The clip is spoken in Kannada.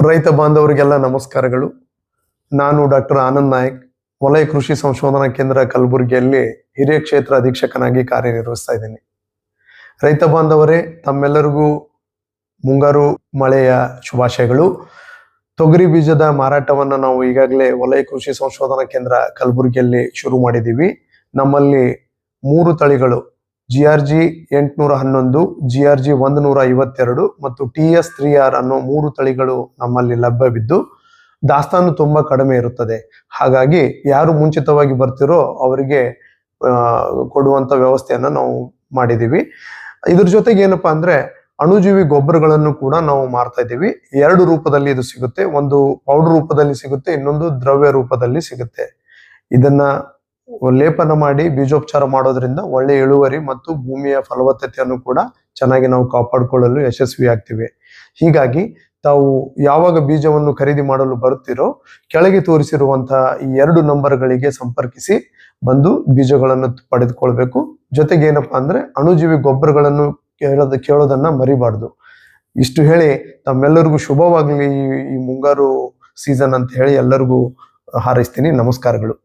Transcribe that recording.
ರೈತ ಬಾಂಧವರಿಗೆಲ್ಲ ನಮಸ್ಕಾರಗಳು. ನಾನು ಡಾಕ್ಟರ್ ಆನಂದ್ ನಾಯಕ್, ವಲಯ ಕೃಷಿ ಸಂಶೋಧನಾ ಕೇಂದ್ರ ಕಲಬುರಗಿಯಲ್ಲಿ ಹಿರಿಯ ಕ್ಷೇತ್ರ ಅಧೀಕ್ಷಕನಾಗಿ ಕಾರ್ಯನಿರ್ವಹಿಸ್ತಾ ಇದ್ದೀನಿ. ರೈತ ಬಾಂಧವರೇ, ತಮ್ಮೆಲ್ಲರಿಗೂ ಮುಂಗಾರು ಮಳೆಯ ಶುಭಾಶಯಗಳು. ತೊಗರಿ ಬೀಜದ ಮಾರಾಟವನ್ನು ನಾವು ಈಗಾಗಲೇ ವಲಯ ಕೃಷಿ ಸಂಶೋಧನಾ ಕೇಂದ್ರ ಕಲಬುರಗಿಯಲ್ಲಿ ಶುರು ಮಾಡಿದ್ದೀವಿ. ನಮ್ಮಲ್ಲಿ 3 ತಳಿಗಳು GRG 811, GRG 152 ಮತ್ತು TS3R ಅನ್ನೋ 3 ತಳಿಗಳು ನಮ್ಮಲ್ಲಿ ಲಭ್ಯವಿದ್ದು ದಾಸ್ತಾನು ತುಂಬಾ ಕಡಿಮೆ ಇರುತ್ತದೆ. ಹಾಗಾಗಿ ಯಾರು ಮುಂಚಿತವಾಗಿ ಬರ್ತಿರೋ ಅವರಿಗೆ ಕೊಡುವಂತ ವ್ಯವಸ್ಥೆಯನ್ನ ನಾವು ಮಾಡಿದೀವಿ. ಇದ್ರ ಜೊತೆಗೆ ಏನಪ್ಪಾ ಅಂದ್ರೆ ಅಣುಜೀವಿ ಗೊಬ್ಬರಗಳನ್ನು ಕೂಡ ನಾವು ಮಾರ್ತಾ ಇದ್ದೀವಿ. 2 ರೂಪದಲ್ಲಿ ಇದು ಸಿಗುತ್ತೆ. ಒಂದು ಪೌಡರ್ ರೂಪದಲ್ಲಿ ಸಿಗುತ್ತೆ, ಇನ್ನೊಂದು ದ್ರವ್ಯ ರೂಪದಲ್ಲಿ ಸಿಗುತ್ತೆ. ಇದನ್ನ ಲೇಪನ ಮಾಡಿ ಬೀಜೋಪಚಾರ ಮಾಡೋದ್ರಿಂದ ಒಳ್ಳೆ ಇಳುವರಿ ಮತ್ತು ಭೂಮಿಯ ಫಲವತ್ತತೆಯನ್ನು ಕೂಡ ಚೆನ್ನಾಗಿ ನಾವು ಕಾಪಾಡಿಕೊಳ್ಳಲು ಯಶಸ್ವಿ ಆಗ್ತಿವೆ. ಹೀಗಾಗಿ ತಾವು ಯಾವಾಗ ಬೀಜವನ್ನು ಖರೀದಿ ಮಾಡಲು ಬರುತ್ತೀರೋ ಕೆಳಗೆ ತೋರಿಸಿರುವಂತಹ ಈ 2 ನಂಬರ್ಗಳಿಗೆ ಸಂಪರ್ಕಿಸಿ ಬಂದು ಬೀಜಗಳನ್ನು ಪಡೆದುಕೊಳ್ಬೇಕು. ಜೊತೆಗೆ ಏನಪ್ಪಾ ಅಂದ್ರೆ ಅಣುಜೀವಿ ಗೊಬ್ಬರಗಳನ್ನು ಕೇಳೋದನ್ನ ಮರಿಬಾರ್ದು. ಇಷ್ಟು ಹೇಳಿ ತಮ್ಮೆಲ್ಲರಿಗೂ ಶುಭವಾಗಲಿ ಈ ಮುಂಗಾರು ಸೀಸನ್ ಅಂತ ಹೇಳಿ ಎಲ್ಲರಿಗೂ ಹಾರೈಸ್ತೀನಿ. ನಮಸ್ಕಾರಗಳು.